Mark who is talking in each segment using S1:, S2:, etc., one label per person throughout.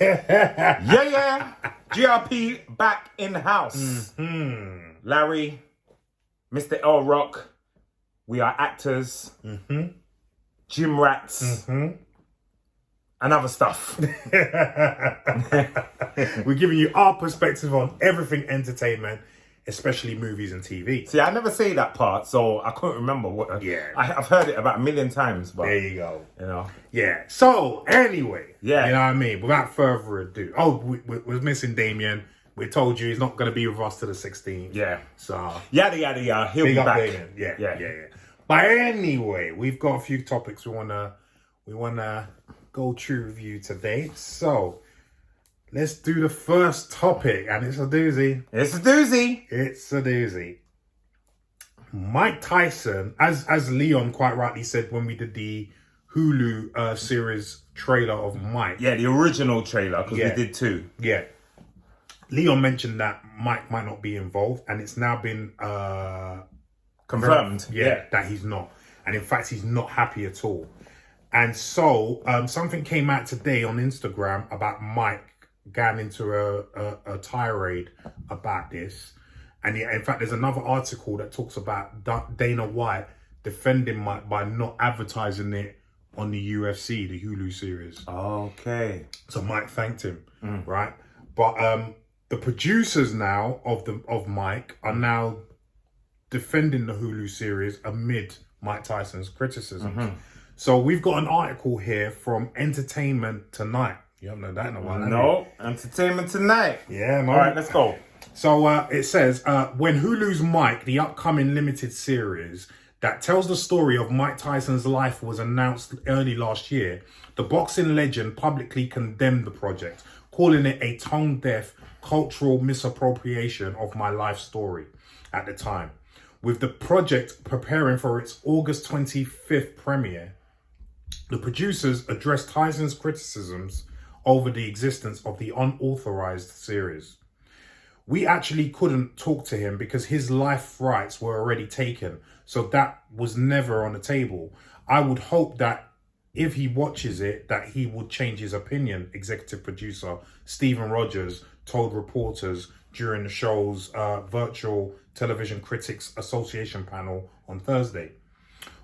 S1: Yeah. GRP back in the house. Larry, Mr. L Rock, we are actors, gym rats, and other stuff.
S2: We're giving you our perspective on everything entertainment, especially movies and TV.
S1: See, I never say that part, so I couldn't remember what. I've heard it about a million times, but
S2: There you go.
S1: you know.
S2: Yeah. So anyway,
S1: Yeah.
S2: you know what I mean. Without further ado, we're missing Damien. We told you he's not going to be with us to the 16th.
S1: Yeah.
S2: So
S1: Yada yada yada. He'll be
S2: big up
S1: back.
S2: Damien. Yeah. But anyway, we've got a few topics we wanna go through with you today. So let's do the first topic, and it's a doozy.
S1: It's a doozy.
S2: It's a doozy. Mike Tyson, as Leon quite rightly said when we did the Hulu series trailer of Mike.
S1: Yeah, the original trailer, because we did two.
S2: Yeah. Leon mentioned that Mike might not be involved, and it's now been
S1: Confirmed.
S2: that he's not. And in fact, he's not happy at all. And so something came out today on Instagram about Mike going into a tirade about this. And in fact, there's another article that talks about Dana White defending Mike by not advertising it on the UFC, the Hulu series.
S1: Okay.
S2: So Mike thanked him, right? But the producers now of Mike are now defending the Hulu series amid Mike Tyson's criticism. So we've got an article here from Entertainment Tonight. You haven't heard that in a while, have you?
S1: No, Entertainment Tonight.
S2: Yeah, man.
S1: All right, let's go.
S2: So it says, when Hulu's Mike, the upcoming limited series that tells the story of Mike Tyson's life, was announced early last year, the boxing legend publicly condemned the project, calling it a tone-deaf cultural misappropriation of my life story at the time. With the project preparing for its August 25th premiere, the producers addressed Tyson's criticisms over the existence of the unauthorized series. We actually couldn't talk to him because his life rights were already taken, so that was never on the table. I would hope that if he watches it, that he would change his opinion, executive producer Stephen Rogers told reporters during the show's virtual Television Critics Association panel on Thursday.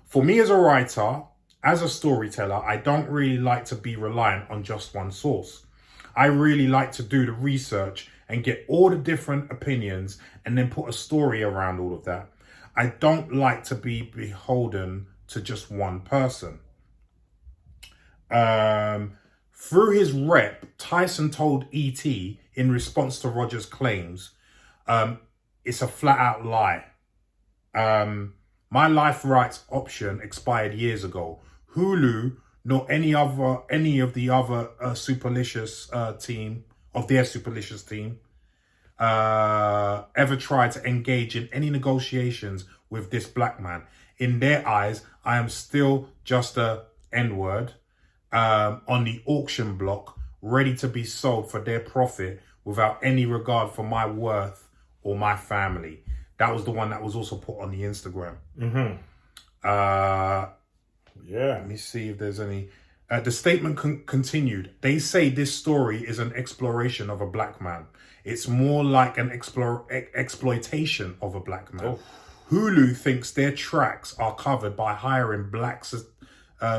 S2: For me as a writer, as a storyteller, I don't really like to be reliant on just one source. I really like to do the research and get all the different opinions and then put a story around all of that. I don't like to be beholden to just one person. Through his rep, Tyson told E.T. in response to Rogers' claims, it's a flat out lie. My life rights option expired years ago. Hulu, nor any of the other Superlicious team ever tried to engage in any negotiations with this black man. In their eyes, I am still just a N-word on the auction block, ready to be sold for their profit without any regard for my worth or my family. That was the one that was also put on the Instagram. Let me see if there's any. The statement continued. They say this story is an exploration of a black man. It's more like an exploitation of a black man. Hulu thinks their tracks are covered by hiring black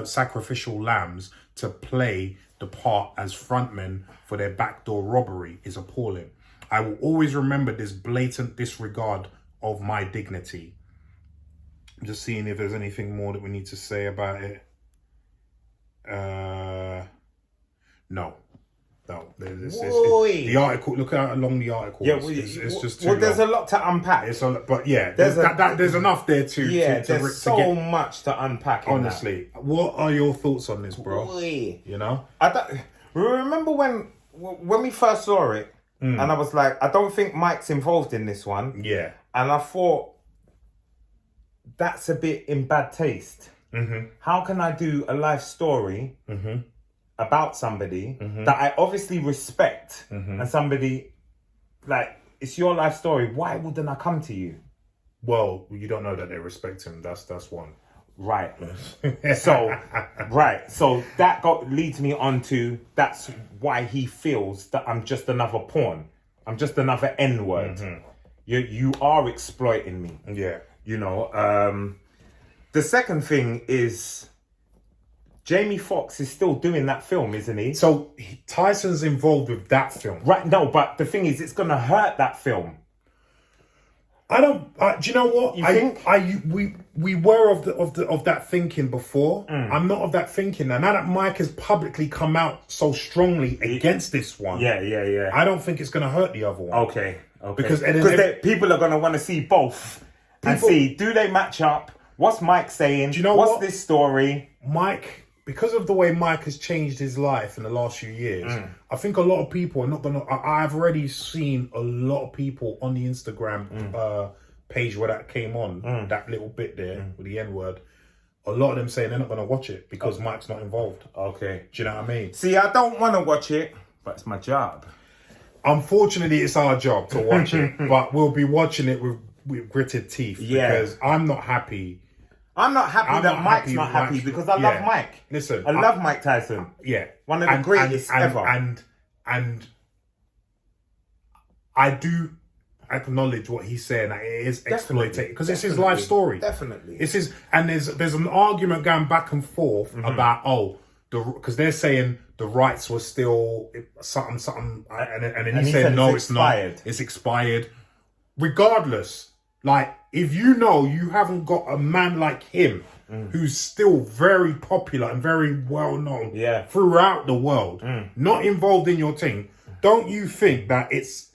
S2: sacrificial lambs to play the part as frontmen for their backdoor robbery is appalling. I will always remember this blatant disregard of my dignity. I'm just seeing if there's anything more that we need to say about it. No. The article. Look out along the article.
S1: Yeah,
S2: it's just too
S1: there's
S2: long.
S1: a lot to unpack.
S2: But yeah, there's enough there to
S1: there's so much to unpack.
S2: Honestly, what are your thoughts on this, bro? You know,
S1: remember when we first saw it, and I was like, I don't think Mike's involved in this one.
S2: Yeah,
S1: and I thought that's a bit in bad taste. How can I do a life story about somebody that I obviously respect and somebody, like, it's your life story. Why wouldn't I come to you?
S2: Well, you don't know that they respect him. That's one.
S1: Right. So that leads me on to that's why he feels that I'm just another pawn. I'm just another N-word.
S2: Mm-hmm.
S1: You are exploiting me.
S2: Yeah.
S1: You know. The second thing is Jamie Foxx is still doing that film, isn't he?
S2: So Tyson's involved with that film.
S1: Right. No, but the thing is, it's gonna hurt that film.
S2: I don't. Do you know what?
S1: You think?
S2: We were of that thinking before. I'm not of that thinking now. Now that Mike has publicly come out so strongly against this one,
S1: yeah.
S2: I don't think it's going to hurt the other one.
S1: Okay.
S2: Because
S1: people are going to want to see both and see, do they match up? What's Mike saying?
S2: Do you know
S1: what's this story?
S2: Mike, because of the way Mike has changed his life in the last few years, I think a lot of people are not going to... I've already seen a lot of people on the Instagram page where that came on, that little bit there with the N-word. A lot of them saying they're not going to watch it because Mike's not involved.
S1: Okay.
S2: Do you know what I mean?
S1: See, I don't want to watch it, but it's my job.
S2: Unfortunately, it's our job to watch it, but we'll be watching it with gritted teeth because I'm not happy.
S1: I'm not happy that Mike's not happy because I love Mike.
S2: Listen,
S1: I love Mike Tyson.
S2: Yeah.
S1: One of the greatest ever.
S2: And I do acknowledge what he's saying, that it is exploitative because it's his life story.
S1: Definitely.
S2: It's his, and there's an argument going back and forth about because they're saying the rights were still something, and then he said no, it's not. It's expired. Regardless, like if you know you haven't got a man like him who's still very popular and very well known throughout the world, not involved in your thing, don't you think that it's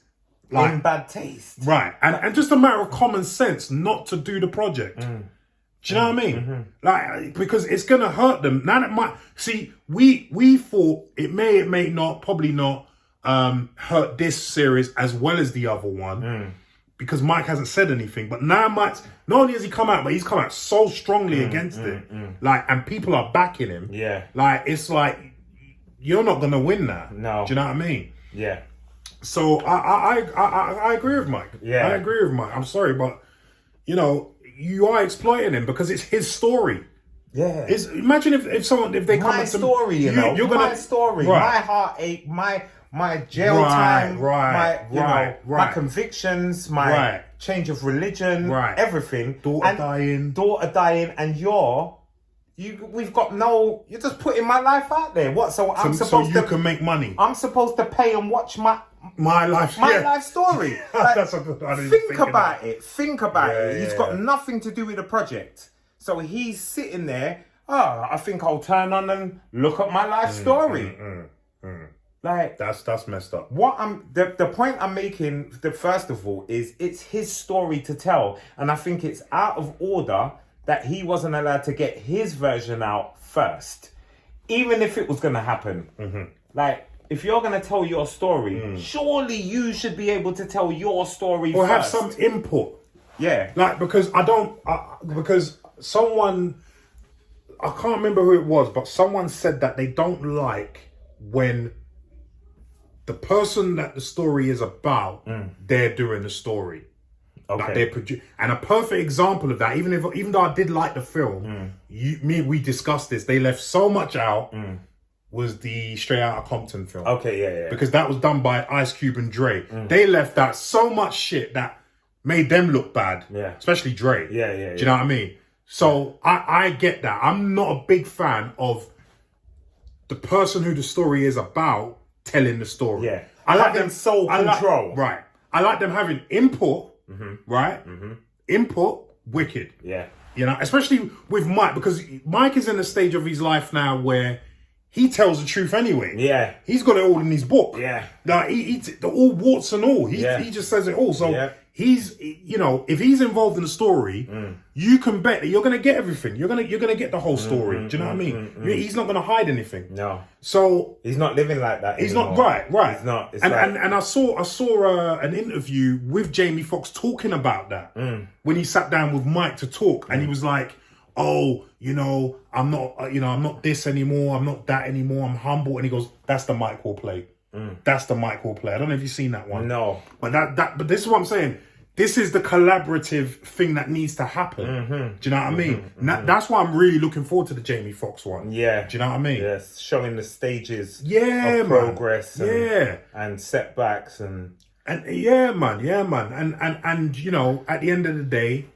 S2: like
S1: in bad taste?
S2: Right. And just a matter of common sense not to do the project. Do you know what I mean? Like, because it's gonna hurt them. Now that we thought it may not, probably not hurt this series as well as the other one. Because Mike hasn't said anything, but now Mike's not only has he come out, but he's come out so strongly against it. Like, and people are backing him.
S1: Yeah.
S2: Like, it's like you're not gonna win that.
S1: No.
S2: Do you know what I mean?
S1: Yeah.
S2: So I agree with Mike.
S1: Yeah.
S2: I agree with Mike. I'm sorry, but you know, you are exploiting him because it's his story.
S1: Yeah.
S2: Imagine if they come
S1: my story, you're gonna my story, my heartache, my jail time, my convictions, my change of religion, everything.
S2: Daughter dying,
S1: and you're just putting my life out there. What? So I'm supposed
S2: so you can make money.
S1: I'm supposed to pay and watch my life story. Like,
S2: That's a good idea.
S1: Think about it. He's got nothing to do with the project. So he's sitting there. Oh, I think I'll turn on and look at my life story. Like
S2: that's messed up.
S1: What the point I'm making, first of all, is it's his story to tell, and I think it's out of order that he wasn't allowed to get his version out first, even if it was going to happen. Like, if you're going to tell your story, surely you should be able to tell your story
S2: or
S1: first.
S2: have some input.
S1: Yeah,
S2: like because because someone, I can't remember who it was, but someone said that they don't like when the person that the story is about, they're doing the story. Okay. Like and a perfect example of that, even though I did like the film, we discussed this. They left so much out. Was the Straight Outta Compton film?
S1: Okay, yeah.
S2: Because that was done by Ice Cube and Dre. They left out so much shit that made them look bad. Yeah, especially Dre.
S1: Yeah.
S2: Do you know what I mean? So I get that. I'm not a big fan of the person who the story is about telling the story.
S1: Yeah, I like them soul control.
S2: Right. I like them having input. Right. Input. Wicked.
S1: Yeah.
S2: You know, especially with Mike, because Mike is in a stage of his life now where he tells the truth anyway.
S1: Yeah.
S2: He's got it all in his book.
S1: Yeah.
S2: Like he all warts and all. He just says it all. So he's, you know, if he's involved in the story, you can bet that you're going to get everything. You're going to get the whole story. Do you know what I mean? He's not going to hide anything.
S1: No.
S2: So
S1: he's not living like that.
S2: He's
S1: anymore.
S2: not right.
S1: He's not.
S2: And I saw an interview with Jamie Foxx talking about that when he sat down with Mike to talk, and he was like, "Oh, you know, I'm not this anymore. I'm not that anymore. I'm humble." And he goes, "That's the Mike will play. That's the Mike will play." I don't know if you've seen that one.
S1: No.
S2: But but this is what I'm saying. this is the collaborative thing that needs to happen. Do you know what I mean? That's why I'm really looking forward to the Jamie Foxx one.
S1: Yeah.
S2: Do you know what I mean?
S1: Yes, showing the stages
S2: of
S1: progress
S2: and,
S1: and setbacks and
S2: yeah, man. And you know, at the end of the day,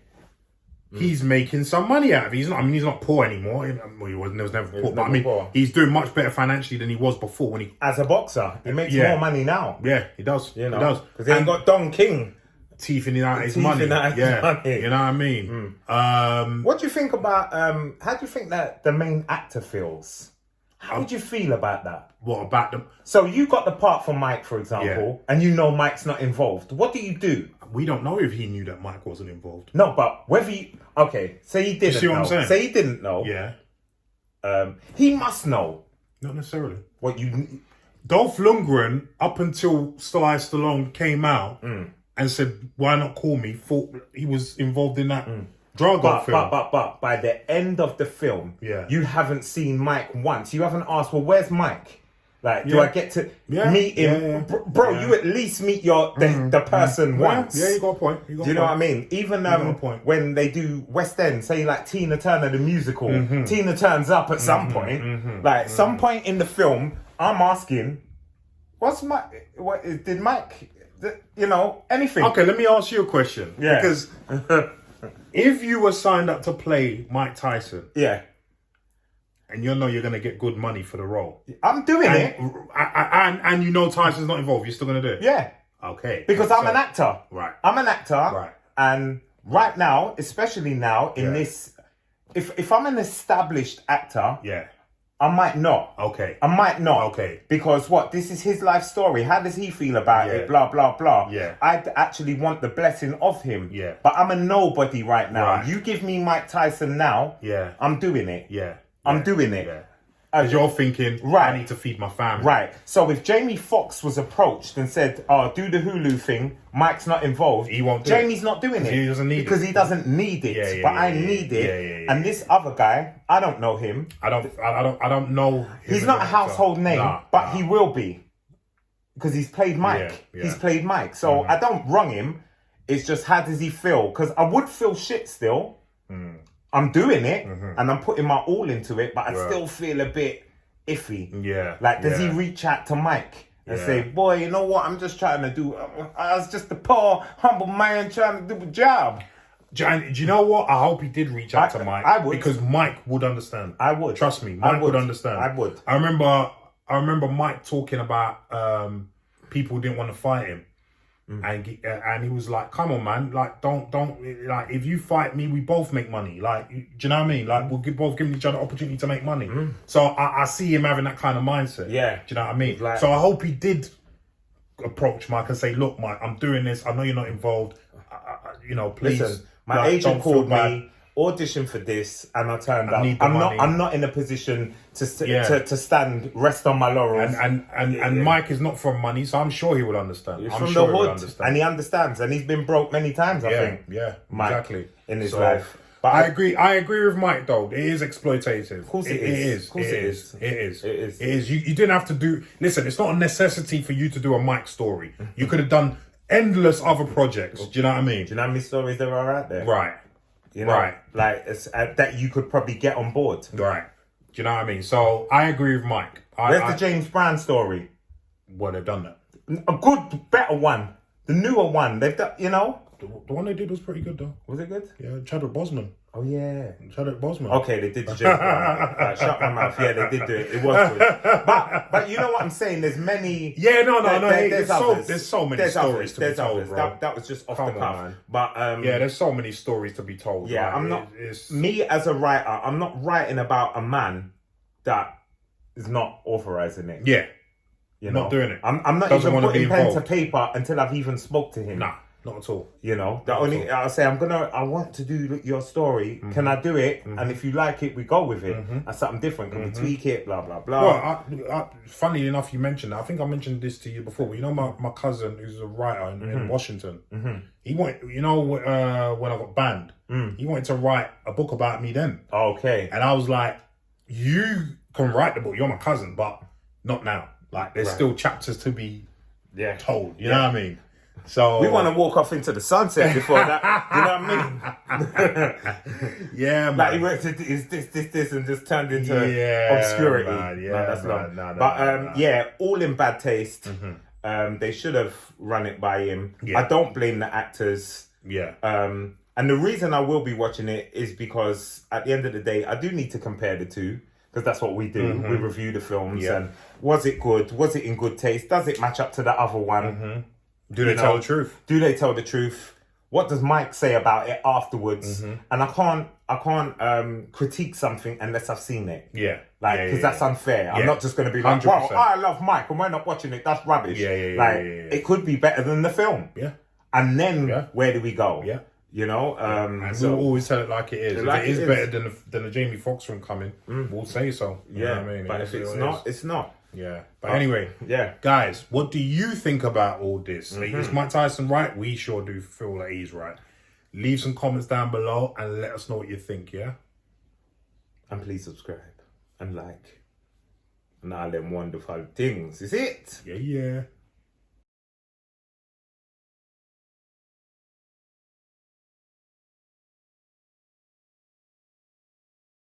S2: he's making some money out of it. He's not poor anymore. Well, he was never poor, but I mean, he's doing much better financially than he was before when he...
S1: As a boxer, he makes more money now.
S2: Yeah, he does.
S1: You know,
S2: he does.
S1: Because he ain't got Don King.
S2: Teeth in his money.
S1: Money.
S2: You know what I mean?
S1: What do you think about, how do you think that the main actor feels? How would you feel about that?
S2: What about them?
S1: So you got the part for Mike, for example, and you know Mike's not involved. What do you do?
S2: We don't know if he knew that Mike wasn't involved.
S1: No, but whether he... Okay, say he didn't
S2: You see what
S1: know.
S2: I'm saying?
S1: Say he didn't know.
S2: Yeah.
S1: He must know.
S2: Not necessarily.
S1: What you...
S2: Dolph Lundgren, up until Sly Stallone came out and said, why not call me, thought he was involved in that Drago film.
S1: But by the end of the film, you haven't seen Mike once. You haven't asked, well, where's Mike? Like, do I get to meet him? Bro, you at least meet the person once.
S2: Yeah, you got a point.
S1: Do you know what I mean? Even when they do West End, say like Tina Turner, the musical, Tina turns up at some point. Like, some point in the film, I'm asking, what's Mike? Did Mike, you know, anything?
S2: Okay, let me ask you a question.
S1: Yeah.
S2: Because if you were signed up to play Mike Tyson, and you know you're going to get good money for the role,
S1: I'm doing it.
S2: And you know Tyson's not involved, you're still going to do it?
S1: Yeah.
S2: Okay.
S1: Because I'm an actor.
S2: Right.
S1: I'm an actor.
S2: Right.
S1: And right now, especially now, in this, if I'm an established actor, I might not.
S2: Okay.
S1: I might not.
S2: Okay.
S1: Because this is his life story. How does he feel about it? Blah, blah, blah.
S2: Yeah.
S1: I actually want the blessing of him.
S2: Yeah.
S1: But I'm a nobody right now.
S2: Right.
S1: You give me Mike Tyson now, I'm doing it.
S2: Yeah.
S1: I'm doing it.
S2: Yeah. Because you're thinking, I need to feed my family.
S1: Right. So if Jamie Foxx was approached and said, oh, do the Hulu thing, Mike's not involved.
S2: He won't do
S1: Jamie's not doing it.
S2: He doesn't need
S1: because he doesn't need it. But I need it. And this other guy, I don't know him.
S2: I don't know him.
S1: He's not a household name, but he will be. Because he's played Mike. He's played Mike. So I don't wrong him. It's just, how does he feel? Because I would feel shit still. I'm doing it and I'm putting my all into it, but I still feel a bit iffy.
S2: Yeah.
S1: Like, does he reach out to Mike and say, boy, you know what? I'm just trying to do, I was just a poor, humble man trying to do a job.
S2: Do you know what? I hope he did reach out to Mike.
S1: I would.
S2: Because Mike would understand.
S1: I would.
S2: Trust me, Mike would understand.
S1: I would.
S2: I remember Mike talking about people didn't want to fight him. And he was like, come on, man, like, don't, like, if you fight me, we both make money. Like, do you know what I mean? Like, we'll both giving each other opportunity to make money. So I see him having that kind of mindset. Yeah. Do you know what I mean? Like, so I hope he did approach Mike and say, look, Mike, I'm doing this. I know you're not involved. You know, please.
S1: Listen, my agent called me, audition for this, and I turned up. I'm not in a position to stand, rest on my laurels.
S2: And Mike is not from money, so I'm sure he will understand.
S1: He's from the hood, and he understands, and he's been broke many times. I think.
S2: Yeah,
S1: Mike,
S2: exactly.
S1: In his life.
S2: But I agree with Mike though. It is exploitative. Of
S1: course it is. Of course it is.
S2: It is. You didn't have to do. Listen, it's not a necessity for you to do a Mike story. You could have done endless other projects. Do you know what I mean?
S1: Do you know how many stories there are out there?
S2: Right.
S1: You know, like that you could probably get on board.
S2: Right. Do you know what I mean? So I agree with Mike.
S1: Where's the James Brown story?
S2: Well, they've done that.
S1: A good, better one. The newer one. They've done, you know.
S2: The one they did was pretty good though.
S1: Was it good?
S2: Yeah, Chadwick Boseman.
S1: Oh yeah.
S2: Chadwick Boseman.
S1: Okay, they did the James Brown. Shut my mouth. Yeah, they did do it. It was good. But you know what I'm saying? There's many.
S2: Yeah, no.
S1: There's
S2: so many stories to be told, bro.
S1: That was just off the cuff. Man. But
S2: yeah, there's so many stories to be told.
S1: Yeah,
S2: right?
S1: Me as a writer, I'm not writing about a man that is not authorizing it.
S2: Yeah.
S1: You know?
S2: Not doing it.
S1: I'm not even putting pen to paper until I've even spoke to him.
S2: Nah. Not at all.
S1: You know, I'll say, I want to do your story. Can I do it? And if you like it, we go with it. That's something different. Can we tweak it? Blah, blah, blah.
S2: Well, funny enough, you mentioned that. I think I mentioned this to you before, but you know, my cousin, who's a writer in Washington, he wanted, you know, when I got banned, he wanted to write a book about me then.
S1: Okay.
S2: And I was like, you can write the book. You're my cousin, but not now. Like, there's still chapters to be told. You know what I mean? So
S1: We want to walk off into the sunset before that. You know what I mean?
S2: yeah, man.
S1: Like he went to this, and just turned into obscurity.
S2: Man. Yeah,
S1: no, that's
S2: man.
S1: long.
S2: No,
S1: but yeah, all in bad taste. They should have run it by him.
S2: Yeah.
S1: I don't blame the actors.
S2: Yeah.
S1: And the reason I will be watching it is because at the end of the day, I do need to compare the two, because that's what we do. We review the films and was it good? Was it in good taste? Does it match up to the other one?
S2: Do they tell the truth?
S1: Do they tell the truth? What does Mike say about it afterwards? And I can't critique something unless I've seen it.
S2: Yeah.
S1: Like, because that's unfair. I'm not just going to be like,
S2: 100%.
S1: well, I love Mike and we're not watching it. That's rubbish. It could be better than the film.
S2: Yeah.
S1: And then where do we go?
S2: Yeah.
S1: You know?
S2: And
S1: So
S2: we'll always tell it like it is.
S1: Like
S2: if it is
S1: it is.
S2: better than the Jamie Foxx film coming, we'll say so. You know what I mean?
S1: but
S2: It
S1: if
S2: is
S1: it's
S2: what it
S1: not,
S2: is.
S1: it's not.
S2: Yeah. But anyway,
S1: Yeah.
S2: guys, what do you think about all this? Is Mike Tyson right? We sure do feel that he's right. Leave some comments down below and let us know what you think, yeah?
S1: And please subscribe and like. And all them wonderful things. Is it?
S2: Yeah.